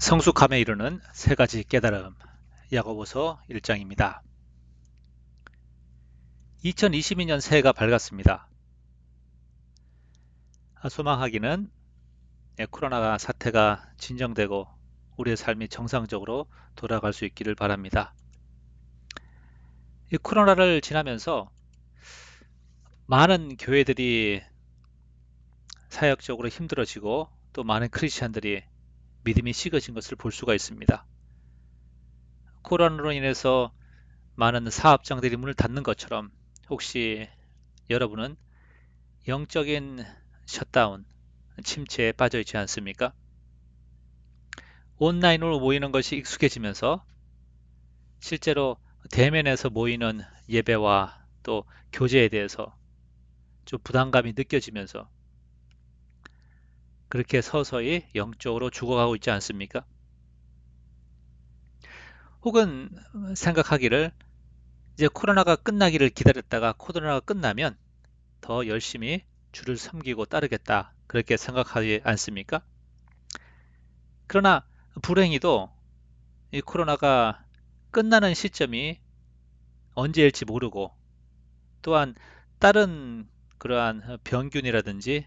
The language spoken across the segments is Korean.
성숙함에 이르는 세 가지 깨달음. 야고보서 1장입니다. 2022년 새해가 밝았습니다. 소망하기는 코로나 사태가 진정되고 우리의 삶이 정상적으로 돌아갈 수 있기를 바랍니다. 이 코로나를 지나면서 많은 교회들이 사역적으로 힘들어지고 또 많은 크리스찬들이 믿음이 식어진 것을 볼 수가 있습니다. 코로나로 인해서 많은 사업장들이 문을 닫는 것처럼 혹시 여러분은 영적인 셧다운, 침체에 빠져 있지 않습니까? 온라인으로 모이는 것이 익숙해지면서 실제로 대면에서 모이는 예배와 또 교제에 대해서 좀 부담감이 느껴지면서 그렇게 서서히 영적으로 죽어가고 있지 않습니까? 혹은 생각하기를 이제 코로나가 끝나기를 기다렸다가 코로나가 끝나면 더 열심히 주를 섬기고 따르겠다. 그렇게 생각하지 않습니까? 그러나 불행히도 이 코로나가 끝나는 시점이 언제일지 모르고 또한 다른 그러한 병균이라든지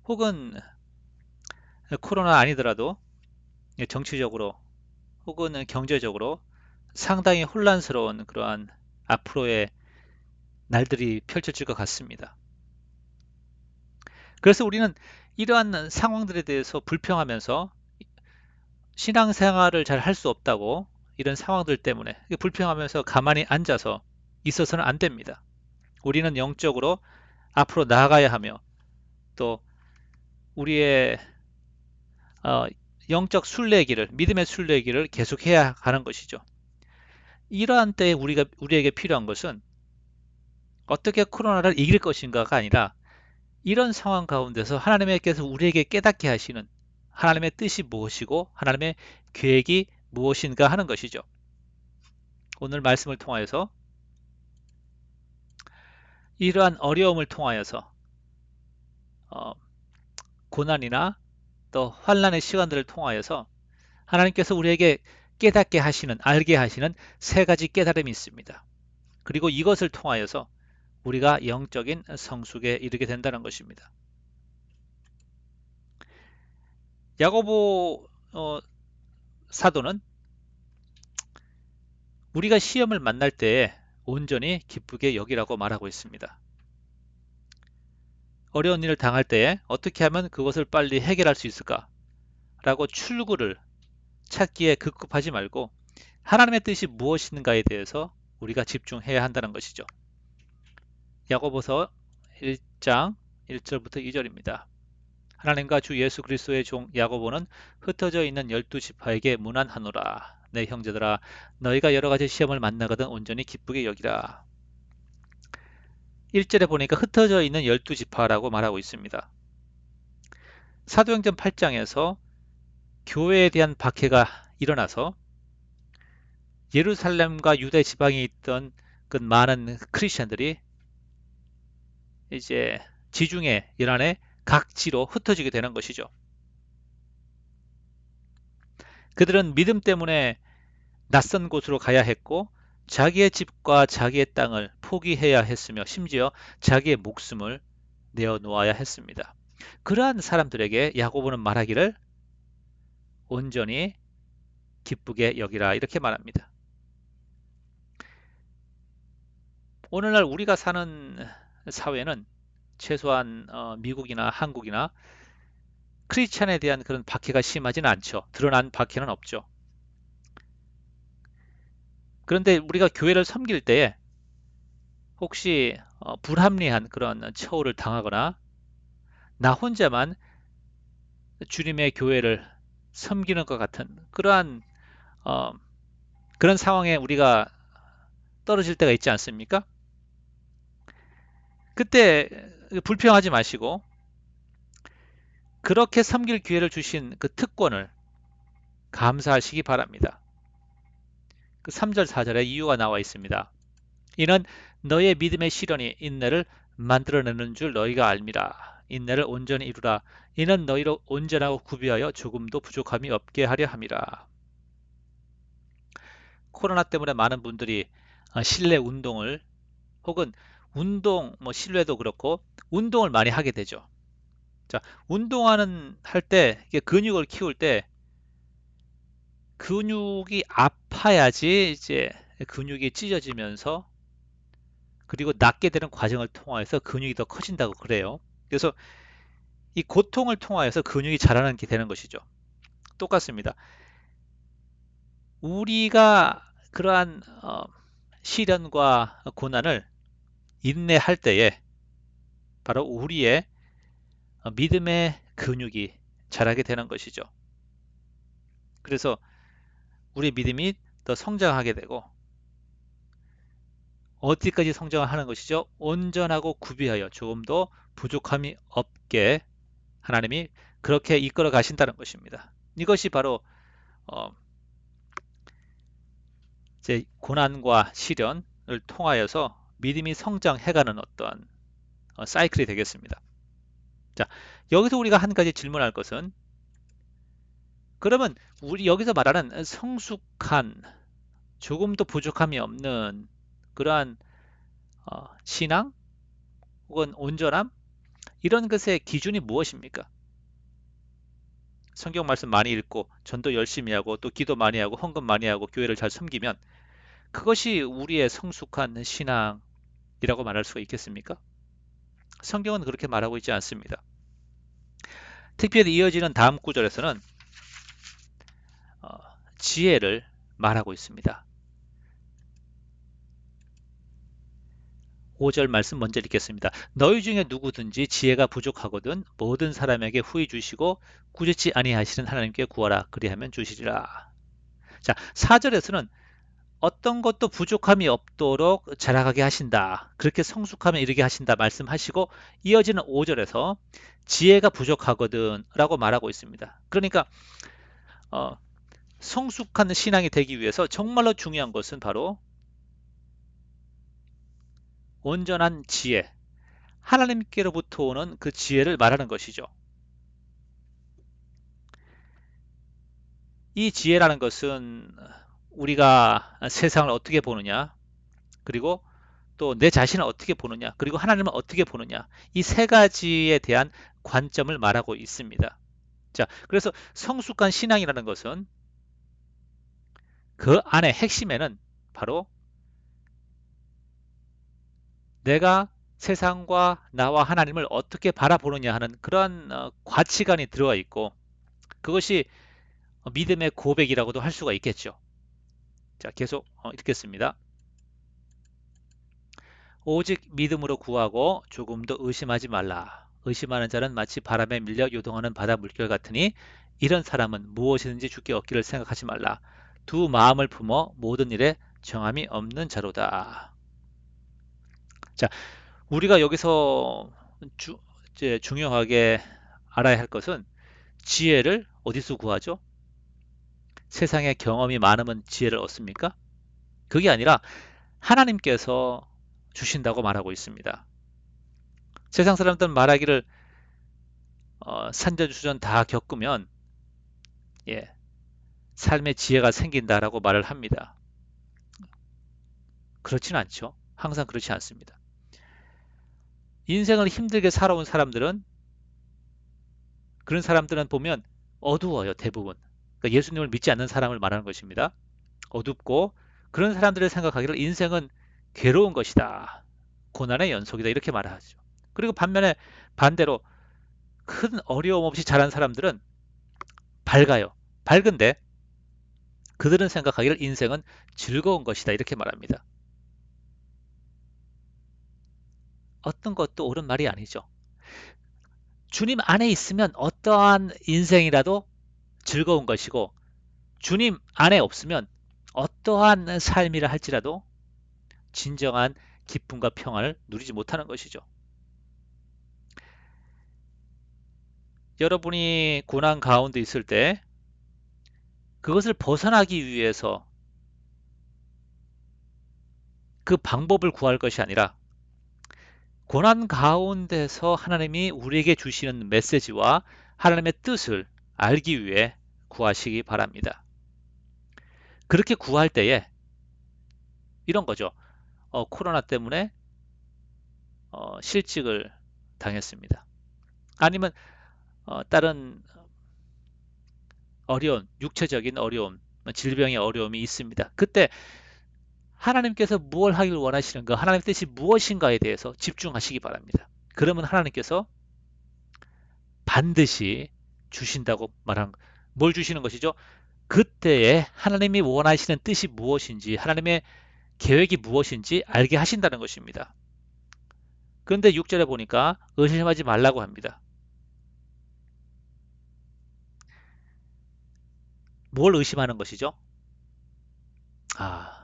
혹은 코로나 아니더라도 정치적으로 혹은 경제적으로 상당히 혼란스러운 그러한 앞으로의 날들이 펼쳐질 것 같습니다. 그래서 우리는 이러한 상황들에 대해서 불평하면서 신앙생활을 잘 할 수 없다고 이런 상황들 때문에 불평하면서 가만히 앉아서 있어서는 안 됩니다. 우리는 영적으로 앞으로 나아가야 하며 또 우리의 어, 영적 순례기를 믿음의 순례기를 계속해야 하는 것이죠. 이러한 때에 우리에게 필요한 것은 어떻게 코로나를 이길 것인가가 아니라 이런 상황 가운데서 하나님께서 우리에게 깨닫게 하시는 하나님의 뜻이 무엇이고 하나님의 계획이 무엇인가 하는 것이죠. 오늘 말씀을 통하여서 이러한 어려움을 통하여서 어, 고난이나 또 환란의 시간들을 통하여서 하나님께서 우리에게 깨닫게 하시는, 알게 하시는 세 가지 깨달음이 있습니다. 그리고 이것을 통하여서 우리가 영적인 성숙에 이르게 된다는 것입니다. 야고보 사도는 우리가 시험을 만날 때에 온전히 기쁘게 여기라고 말하고 있습니다. 어려운 일을 당할 때에 어떻게 하면 그것을 빨리 해결할 수 있을까? 라고 출구를 찾기에 급급하지 말고 하나님의 뜻이 무엇인가에 대해서 우리가 집중해야 한다는 것이죠. 야고보서 1장 1절부터 2절입니다. 하나님과 주 예수 그리스도의 종 야고보는 흩어져 있는 12지파에게 문안하노라. 내 형제들아 너희가 여러 가지 시험을 만나거든 온전히 기쁘게 여기라. 1절에 보니까 흩어져 있는 12지파라고 말하고 있습니다. 사도행전 8장에서 교회에 대한 박해가 일어나서 예루살렘과 유대 지방에 있던 그 많은 크리스천들이 이제 지중해 연안의 각지로 흩어지게 되는 것이죠. 그들은 믿음 때문에 낯선 곳으로 가야 했고 자기의 집과 자기의 땅을 포기해야 했으며 심지어 자기의 목숨을 내어놓아야 했습니다. 그러한 사람들에게 야고보는 말하기를 온전히 기쁘게 여기라 이렇게 말합니다. 오늘날 우리가 사는 사회는 최소한 미국이나 한국이나 크리스찬에 대한 그런 박해가 심하지는 않죠. 드러난 박해는 없죠. 그런데 우리가 교회를 섬길 때에 혹시 불합리한 그런 처우를 당하거나 나 혼자만 주님의 교회를 섬기는 것 같은 어, 그런 상황에 우리가 떨어질 때가 있지 않습니까? 그때 불평하지 마시고 그렇게 섬길 기회를 주신 그 특권을 감사하시기 바랍니다. 그 3절 4절에 이유가 나와 있습니다. 이는 너의 믿음의 시련이 인내를 만들어내는 줄 너희가 알미라. 인내를 온전히 이루라. 이는 너희로 온전하고 구비하여 조금도 부족함이 없게 하려 함이라. 코로나 때문에 많은 분들이 실내 운동을 혹은 운동, 뭐 실내도 그렇고 운동을 많이 하게 되죠. 자, 운동하는 할 때 근육을 키울 때 근육이 아파야지 이제 근육이 찢어지면서 그리고 낫게 되는 과정을 통해서 근육이 더 커진다고 그래요. 그래서 이 고통을 통하여서 근육이 자라는 게 되는 것이죠. 똑같습니다. 우리가 그러한 시련과 고난을 인내할 때에 바로 우리의 믿음의 근육이 자라게 되는 것이죠. 그래서 우리 믿음이 더 성장하게 되고 어디까지 성장하는 것이죠? 온전하고 구비하여 조금도 부족함이 없게 하나님이 그렇게 이끌어 가신다는 것입니다. 이것이 바로 어, 이제 고난과 시련을 통하여서 믿음이 성장해가는 어떠한 사이클이 되겠습니다. 자, 여기서 우리가 한 가지 질문할 것은 그러면 우리 여기서 말하는 성숙한 조금도 부족함이 없는 그러한 신앙 혹은 온전함 이런 것의 기준이 무엇입니까? 성경 말씀 많이 읽고 전도 열심히 하고 또 기도 많이 하고 헌금 많이 하고 교회를 잘 섬기면 그것이 우리의 성숙한 신앙이라고 말할 수가 있겠습니까? 성경은 그렇게 말하고 있지 않습니다. 특별히 이어지는 다음 구절에서는 어, 지혜를 말하고 있습니다. 5절 말씀 먼저 읽겠습니다. 너희 중에 누구든지 지혜가 부족하거든 모든 사람에게 후히 주시고 꾸짖지 아니하시는 하나님께 구하라 그리하면 주시리라. 자, 4절에서는 어떤 것도 부족함이 없도록 자라가게 하신다. 그렇게 성숙함에 이르게 하신다 말씀하시고 이어지는 5절에서 지혜가 부족하거든 라고 말하고 있습니다. 그러니까 어, 성숙한 신앙이 되기 위해서 정말로 중요한 것은 바로 온전한 지혜, 하나님께로부터 오는 그 지혜를 말하는 것이죠. 이 지혜라는 것은 우리가 세상을 어떻게 보느냐, 그리고 또 내 자신을 어떻게 보느냐, 그리고 하나님을 어떻게 보느냐, 이 세 가지에 대한 관점을 말하고 있습니다. 자, 그래서 성숙한 신앙이라는 것은 그 안에 핵심에는 바로 내가 세상과 나와 하나님을 어떻게 바라보느냐 하는 그러한 가치관이 들어가 있고 그것이 믿음의 고백이라고도 할 수가 있겠죠. 자, 계속 읽겠습니다. 오직 믿음으로 구하고 조금도 의심하지 말라. 의심하는 자는 마치 바람에 밀려 요동하는 바다 물결 같으니 이런 사람은 무엇이든지 주께 얻기를 생각하지 말라. 두 마음을 품어 모든 일에 정함이 없는 자로다. 자, 우리가 여기서 이제 중요하게 알아야 할 것은 지혜를 어디서 구하죠? 세상에 경험이 많으면 지혜를 얻습니까? 그게 아니라 하나님께서 주신다고 말하고 있습니다. 세상 사람들은 말하기를 산전수전 다 겪으면 예, 삶의 지혜가 생긴다라고 말을 합니다. 그렇지는 않죠. 항상 그렇지 않습니다. 인생을 힘들게 살아온 사람들은 그런 사람들은 보면 어두워요, 대부분. 그러니까 예수님을 믿지 않는 사람을 말하는 것입니다. 어둡고 그런 사람들을 생각하기를 인생은 괴로운 것이다. 고난의 연속이다. 이렇게 말하죠. 그리고 반면에 반대로 큰 어려움 없이 자란 사람들은 밝아요. 밝은데 그들은 생각하기를 인생은 즐거운 것이다. 이렇게 말합니다. 어떤 것도 옳은 말이 아니죠. 주님 안에 있으면 어떠한 인생이라도 즐거운 것이고 주님 안에 없으면 어떠한 삶이라 할지라도 진정한 기쁨과 평안을 누리지 못하는 것이죠. 여러분이 고난 가운데 있을 때 그것을 벗어나기 위해서 그 방법을 구할 것이 아니라 고난 가운데서 하나님이 우리에게 주시는 메시지와 하나님의 뜻을 알기 위해 구하시기 바랍니다. 그렇게 구할 때에 이런 거죠. 코로나 때문에 실직을 당했습니다. 아니면 다른 어려운, 육체적인 어려움, 질병의 어려움이 있습니다. 그때 하나님께서 무엇을 하길 원하시는가, 하나님의 뜻이 무엇인가에 대해서 집중하시기 바랍니다. 그러면 하나님께서 반드시 주신다고 말하는, 뭘 주시는 것이죠? 그때에 하나님이 원하시는 뜻이 무엇인지, 하나님의 계획이 무엇인지 알게 하신다는 것입니다. 그런데 6절에 보니까 의심하지 말라고 합니다. 뭘 의심하는 것이죠?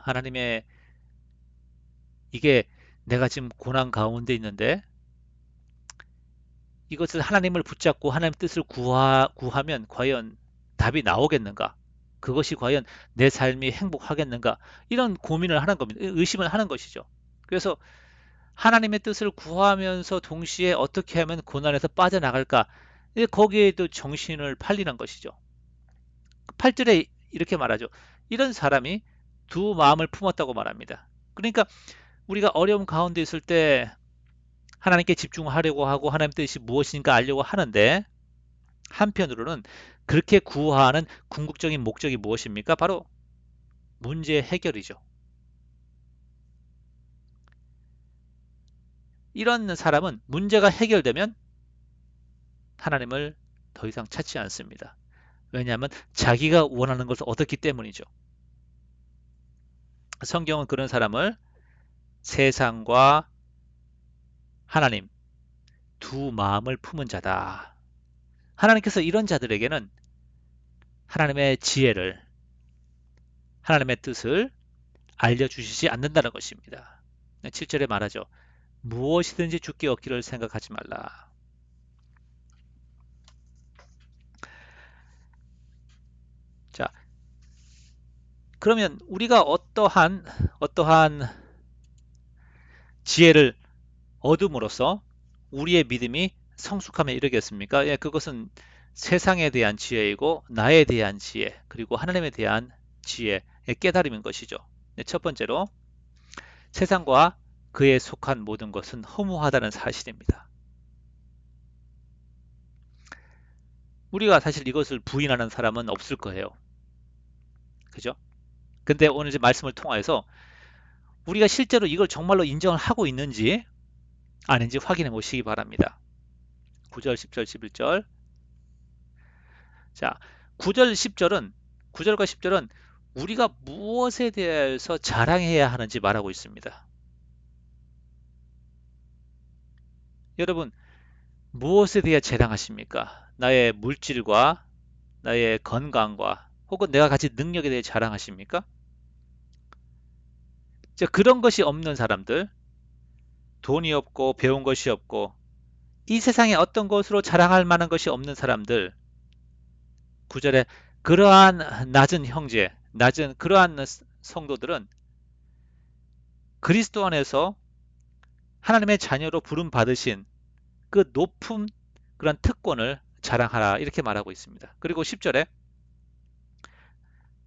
하나님의, 이게 내가 지금 고난 가운데 있는데 이것을 하나님을 붙잡고 하나님 뜻을 구하면 과연 답이 나오겠는가? 그것이 과연 내 삶이 행복하겠는가? 이런 고민을 하는 겁니다. 의심을 하는 것이죠. 그래서 하나님의 뜻을 구하면서 동시에 어떻게 하면 고난에서 빠져나갈까? 거기에도 정신을 팔리는 것이죠. 8절에 이렇게 말하죠. 이런 사람이 두 마음을 품었다고 말합니다. 그러니까 우리가 어려움 가운데 있을 때 하나님께 집중하려고 하고 하나님 뜻이 무엇인가 알려고 하는데 한편으로는 그렇게 구하는 궁극적인 목적이 무엇입니까? 바로 문제 해결이죠. 이런 사람은 문제가 해결되면 하나님을 더 이상 찾지 않습니다. 왜냐하면 자기가 원하는 것을 얻었기 때문이죠. 성경은 그런 사람을 세상과 하나님 두 마음을 품은 자다. 하나님께서 이런 자들에게는 하나님의 지혜를, 하나님의 뜻을 알려주시지 않는다는 것입니다. 7절에 말하죠. 무엇이든지 주께 얻기를 생각하지 말라. 자, 그러면 우리가 어떠한 지혜를 얻음으로써 우리의 믿음이 성숙함에 이르겠습니까? 예, 그것은 세상에 대한 지혜이고 나에 대한 지혜, 그리고 하나님에 대한 지혜의 깨달음인 것이죠. 네, 첫 번째로 세상과 그에 속한 모든 것은 허무하다는 사실입니다. 우리가 사실 이것을 부인하는 사람은 없을 거예요. 그죠? 근데 오늘 이제 말씀을 통해서 우리가 실제로 이걸 정말로 인정을 하고 있는지 아닌지 확인해 보시기 바랍니다. 9절, 10절, 11절. 자, 9절, 10절은 9절과 10절은 우리가 무엇에 대해서 자랑해야 하는지 말하고 있습니다. 여러분, 무엇에 대해 자랑하십니까? 나의 물질과 나의 건강과 혹은 내가 가진 능력에 대해 자랑하십니까? 자, 그런 것이 없는 사람들, 돈이 없고 배운 것이 없고 이 세상에 어떤 것으로 자랑할 만한 것이 없는 사람들, 9절에 그러한 낮은 형제, 낮은 그러한 성도들은 그리스도 안에서 하나님의 자녀로 부름 받으신 그 높은 그런 특권을 자랑하라 이렇게 말하고 있습니다. 그리고 10절에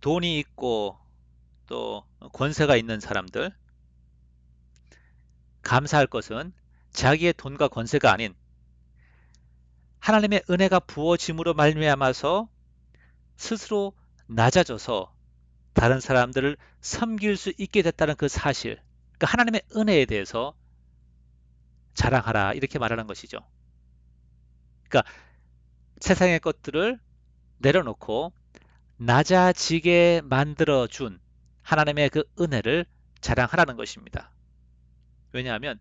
돈이 있고 또 권세가 있는 사람들, 감사할 것은 자기의 돈과 권세가 아닌 하나님의 은혜가 부어짐으로 말미암아서 스스로 낮아져서 다른 사람들을 섬길 수 있게 됐다는 그 사실, 그러니까 하나님의 은혜에 대해서 자랑하라 이렇게 말하는 것이죠. 그러니까 세상의 것들을 내려놓고 낮아지게 만들어 준 하나님의 그 은혜를 자랑하라는 것입니다. 왜냐하면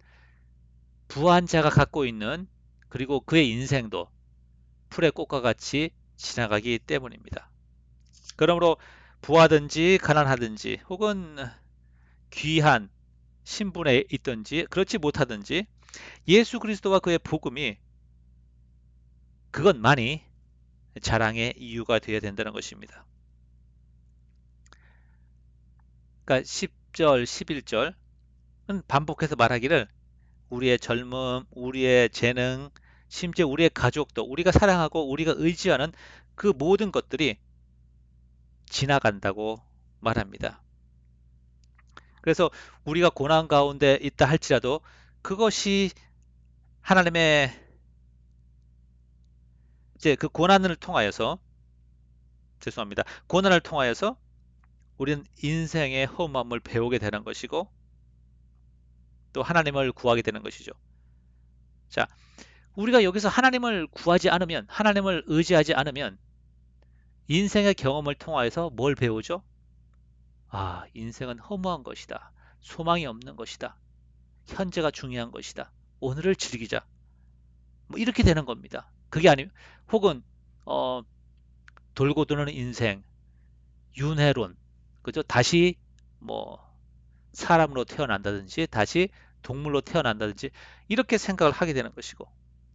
부한 자가 갖고 있는 그리고 그의 인생도 풀의 꽃과 같이 지나가기 때문입니다. 그러므로 부하든지 가난하든지 혹은 귀한 신분에 있든지 그렇지 못하든지 예수 그리스도와 그의 복음이 그것만이 자랑의 이유가 되어야 된다는 것입니다. 그러니까 10절, 11절은 반복해서 말하기를 우리의 젊음, 우리의 재능, 심지어 우리의 가족도 우리가 사랑하고 우리가 의지하는 그 모든 것들이 지나간다고 말합니다. 그래서 우리가 고난 가운데 있다 할지라도 그것이 하나님의 이제 그 고난을 통하여서 죄송합니다. 고난을 통하여서 우리는 인생의 허무함을 배우게 되는 것이고 또 하나님을 구하게 되는 것이죠. 자, 우리가 여기서 하나님을 구하지 않으면 하나님을 의지하지 않으면 인생의 경험을 통하여서 뭘 배우죠? 아, 인생은 허무한 것이다. 소망이 없는 것이다. 현재가 중요한 것이다. 오늘을 즐기자. 뭐 이렇게 되는 겁니다. 그게 아니면 혹은 어, 돌고 도는 인생, 윤회론, 그죠? 다시 뭐 사람으로 태어난다든지 다시 동물로 태어난다든지 이렇게 생각을 하게 되는 것이고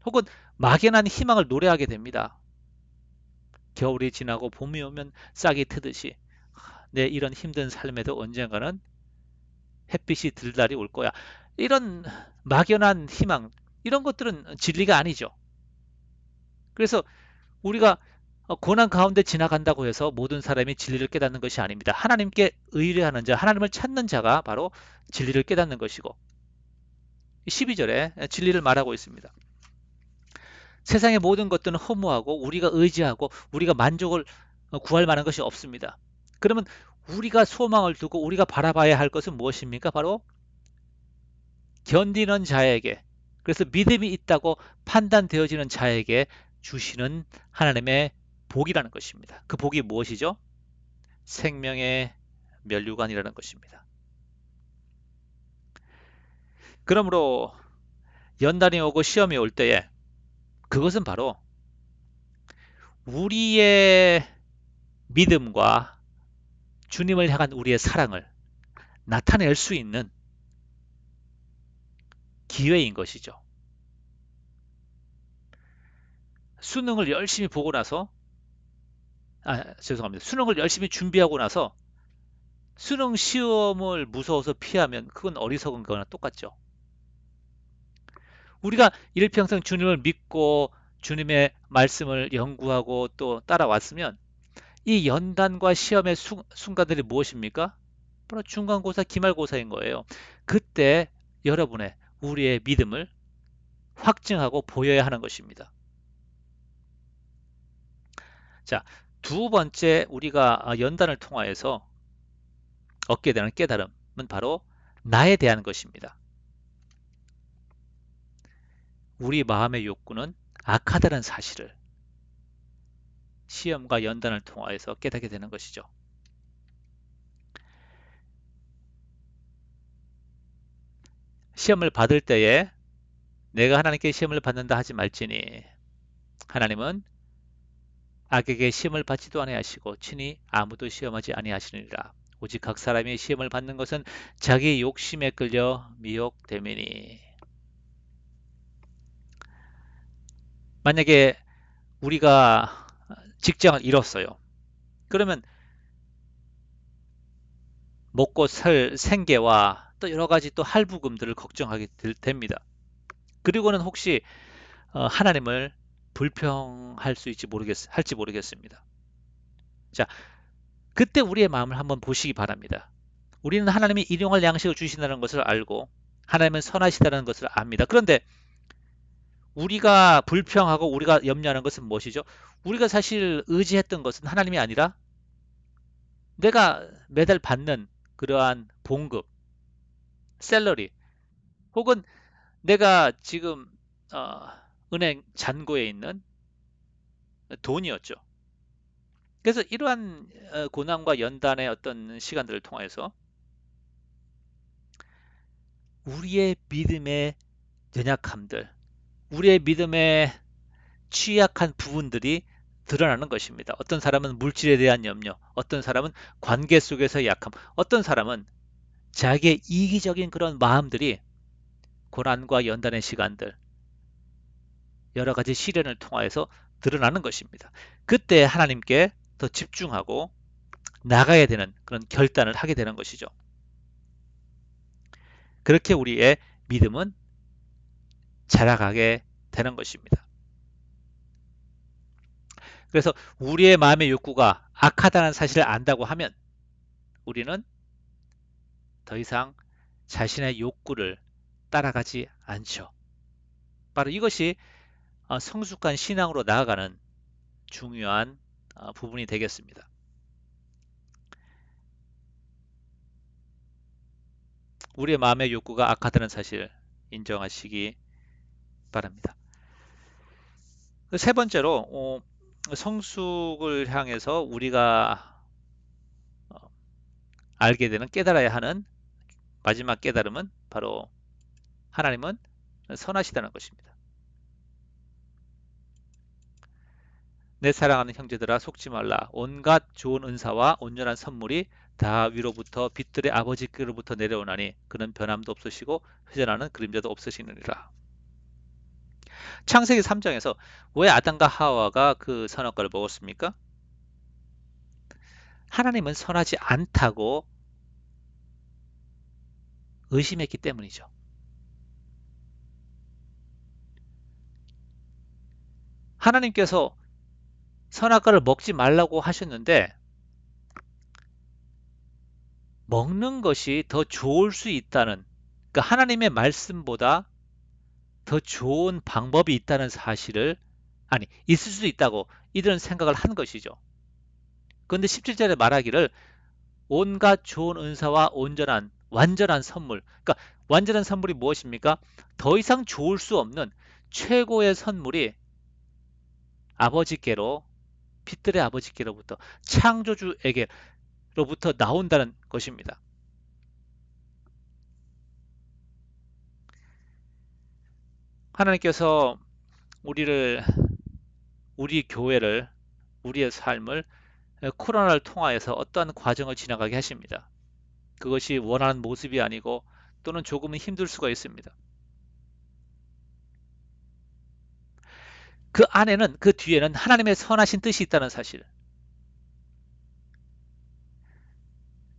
혹은 막연한 희망을 노래하게 됩니다. 겨울이 지나고 봄이 오면 싹이 트듯이 내 이런 힘든 삶에도 언젠가는 햇빛이 들 날이 올 거야. 이런 막연한 희망, 이런 것들은 진리가 아니죠. 그래서 우리가 고난 가운데 지나간다고 해서 모든 사람이 진리를 깨닫는 것이 아닙니다. 하나님께 의뢰하는 자, 하나님을 찾는 자가 바로 진리를 깨닫는 것이고 12절에 진리를 말하고 있습니다. 세상의 모든 것들은 허무하고 우리가 의지하고 우리가 만족을 구할 만한 것이 없습니다. 그러면 우리가 소망을 두고 우리가 바라봐야 할 것은 무엇입니까? 바로 견디는 자에게, 그래서 믿음이 있다고 판단되어지는 자에게 주시는 하나님의 복이라는 것입니다. 그 복이 무엇이죠? 생명의 면류관이라는 것입니다. 그러므로 연단이 오고 시험이 올 때에 그것은 바로 우리의 믿음과 주님을 향한 우리의 사랑을 나타낼 수 있는 기회인 것이죠. 수능을 열심히 보고 나서, 죄송합니다. 수능을 열심히 준비하고 나서 수능 시험을 무서워서 피하면 그건 어리석은 거나 똑같죠. 우리가 일평생 주님을 믿고 주님의 말씀을 연구하고 또 따라왔으면 이 연단과 시험의 순간들이 무엇입니까? 바로 중간고사, 기말고사인 거예요. 그때 여러분의 우리의 믿음을 확증하고 보여야 하는 것입니다. 자, 두 번째 우리가 연단을 통하여서 얻게 되는 깨달음은 바로 나에 대한 것입니다. 우리 마음의 욕구는 악하다는 사실을 시험과 연단을 통하여서 깨닫게 되는 것이죠. 시험을 받을 때에 내가 하나님께 시험을 받는다 하지 말지니 하나님은 악에게 시험을 받지도 아니하시고 친히 아무도 시험하지 아니하시느니라. 오직 각 사람이 시험을 받는 것은 자기 욕심에 끌려 미혹됨이니. 만약에 우리가 직장을 잃었어요. 그러면 먹고 살 생계와 또 여러 가지 또 할부금들을 걱정하게 됩니다. 그리고는 혹시 하나님을 불평할 수 할지 모르겠습니다. 자, 그때 우리의 마음을 한번 보시기 바랍니다. 우리는 하나님이 일용할 양식을 주신다는 것을 알고 하나님은 선하시다는 것을 압니다. 그런데 우리가 불평하고 우리가 염려하는 것은 무엇이죠? 우리가 사실 의지했던 것은 하나님이 아니라 내가 매달 받는 그러한 봉급, 샐러리, 혹은 내가 지금 어, 은행 잔고에 있는 돈이었죠. 그래서 이러한 고난과 연단의 어떤 시간들을 통해서 우리의 믿음의 연약함들, 우리의 믿음의 취약한 부분들이 드러나는 것입니다. 어떤 사람은 물질에 대한 염려, 어떤 사람은 관계 속에서의 약함, 어떤 사람은 자기의 이기적인 그런 마음들이 고난과 연단의 시간들, 여러 가지 시련을 통하여서 드러나는 것입니다. 그때 하나님께 더 집중하고 나가야 되는 그런 결단을 하게 되는 것이죠. 그렇게 우리의 믿음은 자라가게 되는 것입니다. 그래서 우리의 마음의 욕구가 악하다는 사실을 안다고 하면 우리는 더 이상 자신의 욕구를 따라가지 않죠. 바로 이것이 성숙한 신앙으로 나아가는 중요한 부분이 되겠습니다. 우리의 마음의 욕구가 악하다는 사실 인정하시기 바랍니다. 세 번째로 성숙을 향해서 우리가 알게 되는 깨달아야 하는 마지막 깨달음은 바로 하나님은 선하시다는 것입니다. 내 사랑하는 형제들아 속지 말라. 온갖 좋은 은사와 온전한 선물이 다 위로부터 빛들의 아버지께로부터 내려오나니 그는 변함도 없으시고 회전하는 그림자도 없으시느니라. 창세기 3장에서 왜 아담과 하와가 그 선악과를 먹었습니까? 하나님은 선하지 않다고 의심했기 때문이죠. 하나님께서 선악과를 먹지 말라고 하셨는데 먹는 것이 더 좋을 수 있다는, 그러니까 하나님의 말씀보다 더 좋은 방법이 있다는 사실을, 아니 있을 수 있다고 이들은 생각을 한 것이죠. 그런데 17절에 말하기를 온갖 좋은 은사와 온전한 완전한 선물, 그러니까 완전한 선물이 무엇입니까? 더 이상 좋을 수 없는 최고의 선물이 아버지께로, 빛들의 아버지께로부터, 창조주에게로부터 나온다는 것입니다. 하나님께서 우리 교회를, 우리의 삶을 코로나를 통하여서 어떠한 과정을 지나가게 하십니다. 그것이 원하는 모습이 아니고 또는 조금은 힘들 수가 있습니다. 그 안에는, 그 뒤에는 하나님의 선하신 뜻이 있다는 사실,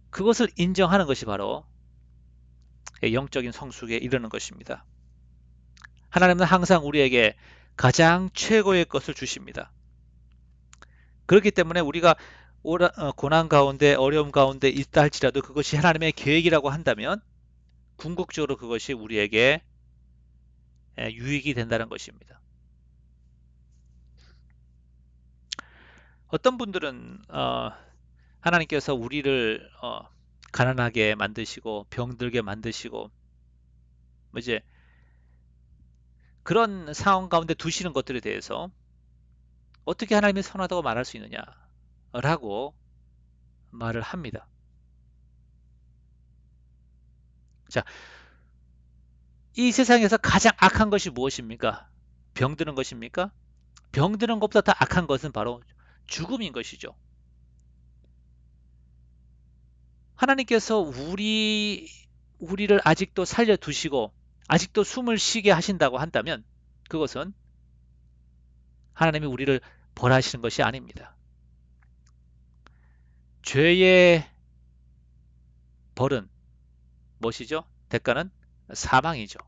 그것을 인정하는 것이 바로 영적인 성숙에 이르는 것입니다. 하나님은 항상 우리에게 가장 최고의 것을 주십니다. 그렇기 때문에 우리가 고난 가운데, 어려움 가운데 있다 할지라도 그것이 하나님의 계획이라고 한다면 궁극적으로 그것이 우리에게 유익이 된다는 것입니다. 어떤 분들은 하나님께서 우리를 가난하게 만드시고 병들게 만드시고 이제 그런 상황 가운데 두시는 것들에 대해서 어떻게 하나님이 선하다고 말할 수 있느냐라고 말을 합니다. 자, 이 세상에서 가장 악한 것이 무엇입니까? 병드는 것입니까? 병드는 것보다 더 악한 것은 바로 죽음인 것이죠. 하나님께서 우리를 아직도 살려두시고 아직도 숨을 쉬게 하신다고 한다면 그것은 하나님이 우리를 벌하시는 것이 아닙니다. 죄의 벌은 무엇이죠? 대가는 사망이죠.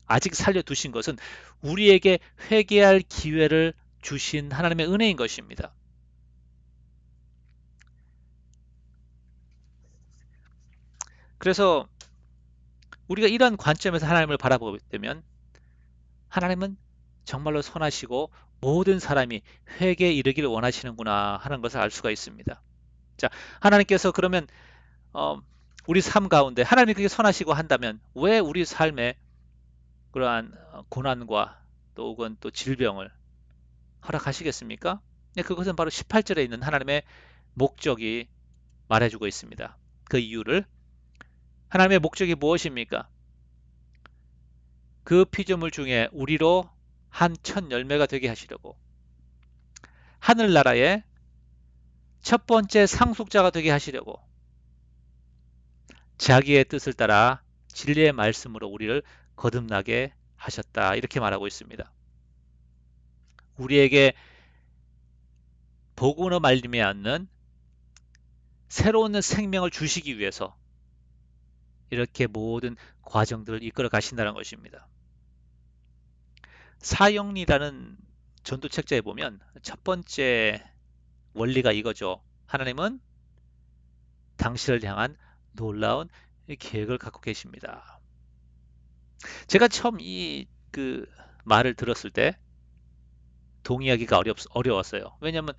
아직 살려두신 것은 우리에게 회개할 기회를 주신 하나님의 은혜인 것입니다. 그래서 우리가 이런 관점에서 하나님을 바라보게 되면 하나님은 정말로 선하시고 모든 사람이 회개에 이르기를 원하시는구나 하는 것을 알 수가 있습니다. 자, 하나님께서 그러면 우리 삶 가운데 하나님이 그렇게 선하시고 한다면 왜 우리 삶에 그러한 고난과 또 혹은 또 질병을 허락하시겠습니까? 네, 그것은 바로 18절에 있는 하나님의 목적이 말해주고 있습니다. 그 이유를, 하나님의 목적이 무엇입니까? 그 피조물 중에 우리로 한 첫 열매가 되게 하시려고, 하늘나라의 첫 번째 상속자가 되게 하시려고 자기의 뜻을 따라 진리의 말씀으로 우리를 거듭나게 하셨다, 이렇게 말하고 있습니다. 우리에게 복음으로 말미암는 새로운 생명을 주시기 위해서 이렇게 모든 과정들을 이끌어 가신다는 것입니다. 사형리라는 전도 책자에 보면 첫 번째 원리가 이거죠. 하나님은 당신을 향한 놀라운 계획을 갖고 계십니다. 제가 처음 이 그 말을 들었을 때 동의하기가 어려웠어요. 왜냐하면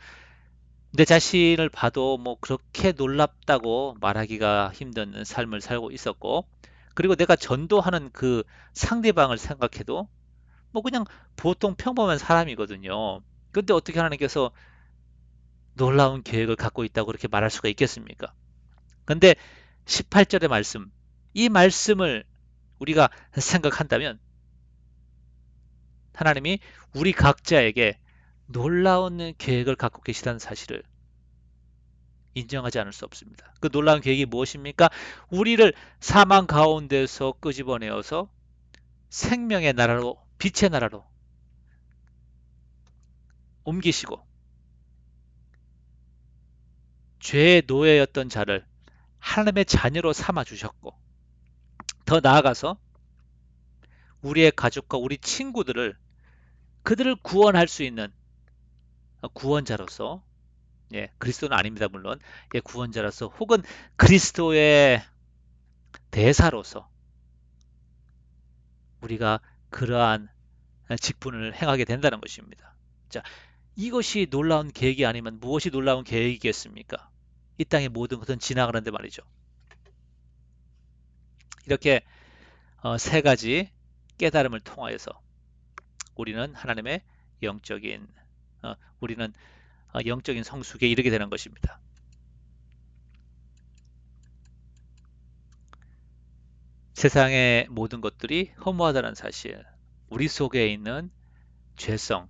내 자신을 봐도 뭐 그렇게 놀랍다고 말하기가 힘든 삶을 살고 있었고, 그리고 내가 전도하는 그 상대방을 생각해도 뭐 그냥 보통 평범한 사람이거든요. 근데 어떻게 하나님께서 놀라운 계획을 갖고 있다고 그렇게 말할 수가 있겠습니까? 근데 18절의 말씀, 이 말씀을 우리가 생각한다면 하나님이 우리 각자에게 놀라운 계획을 갖고 계시다는 사실을 인정하지 않을 수 없습니다. 그 놀라운 계획이 무엇입니까? 우리를 사망 가운데서 끄집어내어서 생명의 나라로, 빛의 나라로 옮기시고 죄의 노예였던 자를 하나님의 자녀로 삼아 주셨고, 더 나아가서 우리의 가족과 우리 친구들을, 그들을 구원할 수 있는 구원자로서, 예, 그리스도는 아닙니다, 물론. 예, 구원자로서 혹은 그리스도의 대사로서 우리가 그러한 직분을 행하게 된다는 것입니다. 자, 이것이 놀라운 계획이 아니면 무엇이 놀라운 계획이겠습니까? 이 땅의 모든 것은 지나가는데 말이죠. 이렇게 세 가지 깨달음을 통하여서 우리는 하나님의 영적인 우리는 영적인 성숙에 이르게 되는 것입니다. 세상의 모든 것들이 허무하다는 사실, 우리 속에 있는 죄성,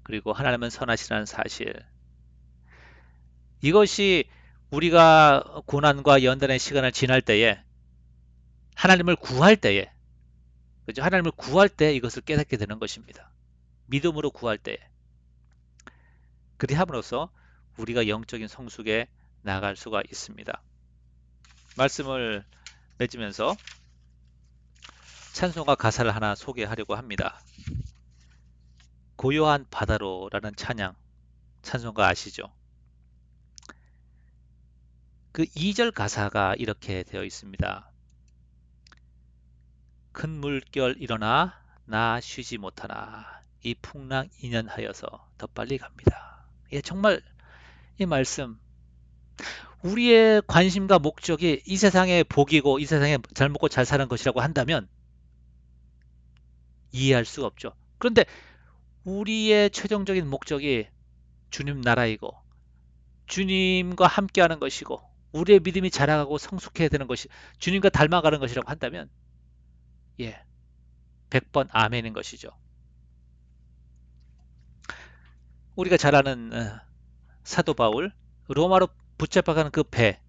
그리고 하나님은 선하시라는 사실, 이것이 우리가 고난과 연단의 시간을 지날 때에, 하나님을 구할 때에, 그죠? 하나님을 구할 때 이것을 깨닫게 되는 것입니다. 믿음으로 구할 때에. 그리함으로써 우리가 영적인 성숙에 나아갈 수가 있습니다. 말씀을 맺으면서 찬송가 가사를 하나 소개하려고 합니다. 고요한 바다로라는 찬송가 아시죠? 그 2절 가사가 이렇게 되어 있습니다. 큰 물결 일어나 나 쉬지 못하나 이 풍랑 인연하여서 더 빨리 갑니다. 예, 정말 이 말씀, 우리의 관심과 목적이 이 세상의 복이고 이 세상에 잘 먹고 잘 사는 것이라고 한다면 이해할 수가 없죠. 그런데 우리의 최종적인 목적이 주님 나라이고 주님과 함께하는 것이고 우리의 믿음이 자라가고 성숙해야 되는 것이 주님과 닮아가는 것이라고 한다면, 예, 100번 아멘인 것이죠. 우리가 잘 아는 사도 바울, 로마로 붙잡아가는 그 배,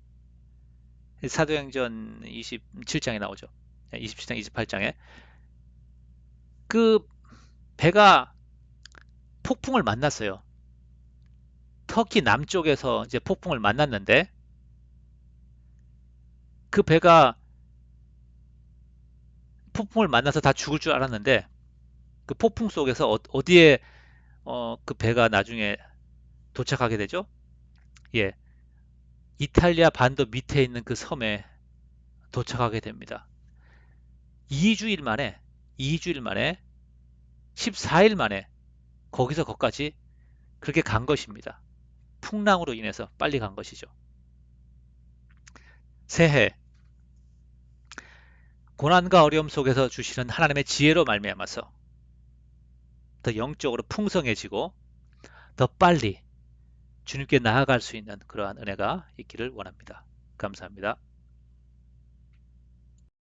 사도행전 27장에 나오죠. 27장, 28장에 그 배가 폭풍을 만났어요. 터키 남쪽에서 이제 폭풍을 만났는데 그 배가 폭풍을 만나서 다 죽을 줄 알았는데 그 폭풍 속에서 어디에 그 배가 나중에 도착하게 되죠? 예, 이탈리아 반도 밑에 있는 그 섬에 도착하게 됩니다. 2주일 만에, 2주일 만에, 14일 만에 거기서 거기까지 그렇게 간 것입니다. 풍랑으로 인해서 빨리 간 것이죠. 새해 고난과 어려움 속에서 주시는 하나님의 지혜로 말미암아서 더 영적으로 풍성해지고 더 빨리 주님께 나아갈 수 있는 그러한 은혜가 있기를 원합니다. 감사합니다.